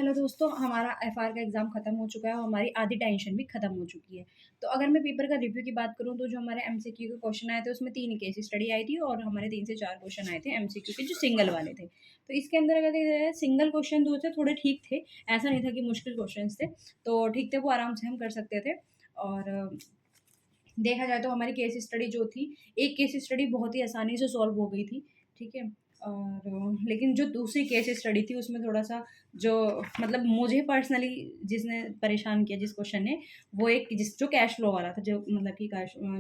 Hello दोस्तों, हमारा FR का एग्ज़ाम ख़त्म हो चुका है और हमारी आधी टेंशन भी ख़त्म हो चुकी है। तो अगर मैं पेपर का रिव्यू की बात करूँ तो जो हमारे एमसीक्यू के क्वेश्चन आए थे उसमें 3 केस स्टडी आई थी और हमारे 3 से 4 क्वेश्चन आए थे एमसीक्यू के जो सिंगल वाले थे। तो इसके अंदर अगर देखा जाए सिंगल क्वेश्चन जो थे थोड़े ठीक थे, ऐसा नहीं था कि मुश्किल क्वेश्चंस थे, तो ठीक थे वो आराम से हम कर सकते थे। और देखा जाए तो हमारी केस स्टडी जो थी, एक केस स्टडी बहुत ही आसानी से सॉल्व हो गई थी, ठीक है? और लेकिन जो दूसरी केस स्टडी थी उसमें थोड़ा-सा जो मतलब मुझे पर्सनली जिसने परेशान किया जिस क्वेश्चन ने, वो एक जो कैश फ्लो वाला था, जो मतलब कि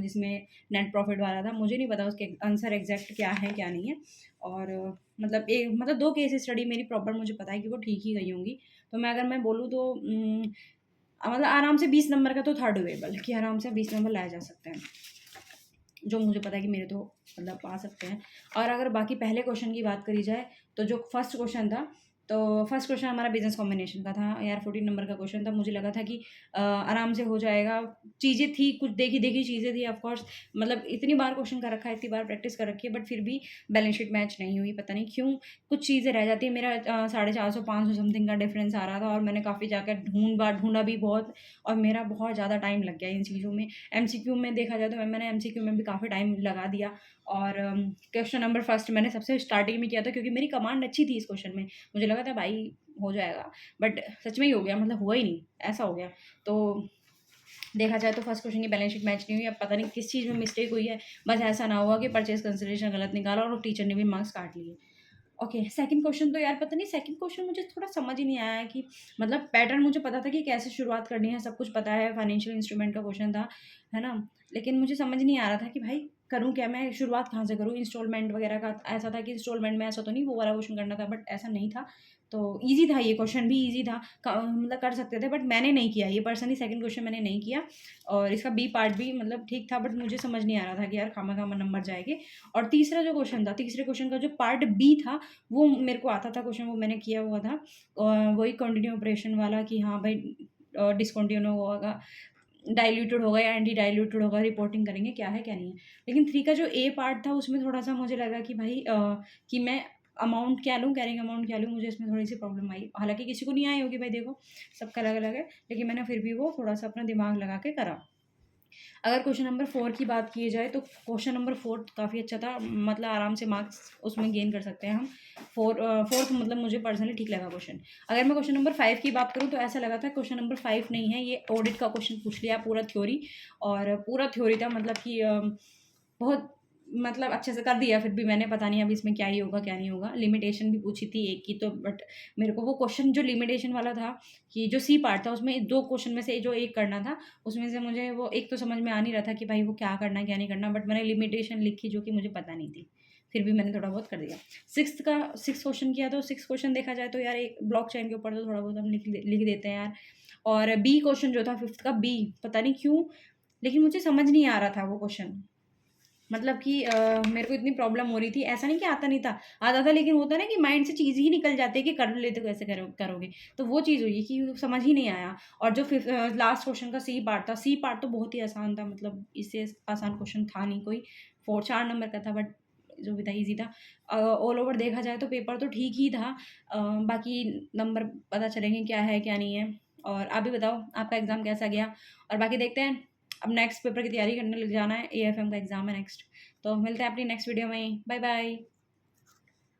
जिसमें नेट प्रॉफिट वाला था, मुझे नहीं पता उसके आंसर एग्ज़ैक्ट क्या है, क्या नहीं है। और मतलब 2 केस स्टडी मेरी प्रॉपर मुझे पता है कि वो ठीक ही गई होंगी। तो मैं बोलूँ तो मतलब आराम से 20 नंबर का तो था डुएबल कि आराम से 20 नंबर लाए जा सकते हैं। जो मुझे पता है कि मेरे तो मतलब आ सकते हैं। और अगर बाकी पहले क्वेश्चन की बात करी जाए, तो जो फर्स्ट क्वेश्चन था, तो फर्स्ट क्वेश्चन हमारा बिज़नेस कॉम्बिनेशन का था यार, 14 नंबर का क्वेश्चन था। मुझे लगा था कि आराम से हो जाएगा। चीज़ें थी, कुछ देखी-देखी चीज़ें थी, ऑफ कोर्स मतलब इतनी बार क्वेश्चन कर रखा है, इतनी बार प्रैक्टिस कर रखी है, बट फिर भी बैलेंस शीट मैच नहीं हुई। पता नहीं क्यों कुछ चीज़ें रह जाती हैं। मेरा 450-500 समथिंग का डिफरेंस आ रहा था और मैंने काफ़ी जाकर ढूँढा भी बहुत, और मेरा बहुत ज़्यादा टाइम लग गया इन चीज़ों में। एमसीक्यू में देखा जाए तो मैंने एमसीक्यू में भी काफ़ी टाइम लगा दिया। और क्वेश्चन नंबर फर्स्ट मैंने सबसे स्टार्टिंग में किया था क्योंकि मेरी कमांड अच्छी थी इस क्वेश्चन में। मुझे लगा था भाई हो जाएगा, बट सच में ही हो गया, मतलब हुआ ही नहीं, ऐसा हो गया। तो देखा जाए तो फर्स्ट क्वेश्चन की बैलेंस शीट मैच नहीं हुई। अब पता नहीं किस चीज़ में मिस्टेक हुई है, बस ऐसा ना हुआ कि परचेज़ कंसिडरेशन गलत निकाला और टीचर ने भी मार्क्स काट लिए। ओके, सेकंड क्वेश्चन तो यार पता नहीं, सेकंड क्वेश्चन मुझे थोड़ा समझ ही नहीं आया कि मतलब पैटर्न मुझे पता था कि कैसे शुरुआत करनी है, सब कुछ पता है, फाइनेंशियल इंस्ट्रूमेंट का क्वेश्चन था, है ना? लेकिन मुझे समझ नहीं आ रहा था कि भाई करूँ क्या मैं, शुरुआत कहाँ से करूँ? इंस्टॉलमेंट वगैरह का ऐसा था कि इंस्टॉलमेंट में ऐसा तो नहीं वो वाला क्वेश्चन करना था, बट ऐसा नहीं था। तो ईज़ी था, ये क्वेश्चन भी ईज़ी था, मतलब कर सकते थे, बट मैंने नहीं किया ये पर्सनली, सेकंड क्वेश्चन मैंने नहीं किया। और इसका बी पार्ट भी मतलब ठीक था, बट मुझे समझ नहीं आ रहा था कि यार खामा-खामा नंबर जाएँगे। और तीसरा जो क्वेश्चन था, तीसरे क्वेश्चन का जो पार्ट बी था, वो मेरे को आता था क्वेश्चन, वो मैंने किया हुआ था। वही कंटिन्यू ऑपरेशन वाला कि हाँ भाई डिसकंटिन्यू होगा, डाइल्यूटेड होगा या एंटी डाइल्यूटेड होगा, रिपोर्टिंग करेंगे क्या है क्या नहीं है। लेकिन 3 का जो ए पार्ट था उसमें थोड़ा-सा मुझे लगा कि भाई कि मैं अमाउंट क्या लूँ, कैरिंग अमाउंट क्या लूँ, मुझे इसमें थोड़ी-सी प्रॉब्लम आई। हालाँकि किसी को नहीं आई होगी भाई, देखो सबका अलग-अलग है, लेकिन मैंने फिर भी वो थोड़ा-सा अपना दिमाग लगा के करा। अगर क्वेश्चन नंबर 4 की बात की जाए तो क्वेश्चन नंबर 4 काफ़ी अच्छा था, मतलब आराम से मार्क्स उसमें गेन कर सकते हैं हम। फोर्थ मतलब मुझे पर्सनली ठीक लगा क्वेश्चन। अगर मैं क्वेश्चन नंबर 5 की बात करूँ तो ऐसा लगा था क्वेश्चन नंबर 5 नहीं है, ये ऑडिट का क्वेश्चन पूछ लिया, पूरा थ्योरी। और पूरा थ्योरी था, मतलब कि बहुत मतलब अच्छे से कर दिया, फिर भी मैंने पता नहीं अब इसमें क्या ही होगा, क्या नहीं होगा। लिमिटेशन भी पूछी थी एक की, तो बट मेरे को वो क्वेश्चन जो लिमिटेशन वाला था, कि जो सी पार्ट था उसमें 2 क्वेश्चन में से जो एक करना था, उसमें से मुझे वो एक तो समझ में आ नहीं रहा था कि भाई वो क्या करना है, क्या नहीं करना, बट मैंने लिमिटेशन लिखी जो कि मुझे पता नहीं थी। फिर भी मैंने थोड़ा बहुत कर दिया। 6th क्वेश्चन किया, तो 6th क्वेश्चन देखा जाए तो यार एक ब्लॉकचेन के ऊपर तो थोड़ा बहुत हम लिख देते हैं यार। और बी क्वेश्चन जो था 5th का बी, पता नहीं क्यों, लेकिन मुझे समझ नहीं आ रहा था वो क्वेश्चन। मतलब कि मेरे को इतनी प्रॉब्लम हो रही थी, ऐसा नहीं कि आता नहीं था, आता था, लेकिन होता है ना कि माइंड से चीज़ ही निकल जाती है कि कर लेते तो कैसे करोगे, तो वो चीज़ हुई कि समझ ही नहीं आया। और जो लास्ट क्वेश्चन का सी पार्ट था, सी पार्ट तो बहुत ही आसान था, मतलब इससे आसान क्वेश्चन था नहीं कोई। 4 नंबर का था, बट जो भी था ईजी था। ऑल ओवर देखा जाए तो पेपर तो ठीक ही था। बाकी नंबर पता चलेंगे क्या है क्या नहीं है। और आप भी बताओ आपका एग्ज़ाम कैसा गया, और बाकी देखते हैं। अब नेक्स्ट पेपर की तैयारी करने लग जाना है, एएफएम का एग्ज़ाम है नेक्स्ट। तो मिलते हैं अपनी नेक्स्ट वीडियो में। Bye bye.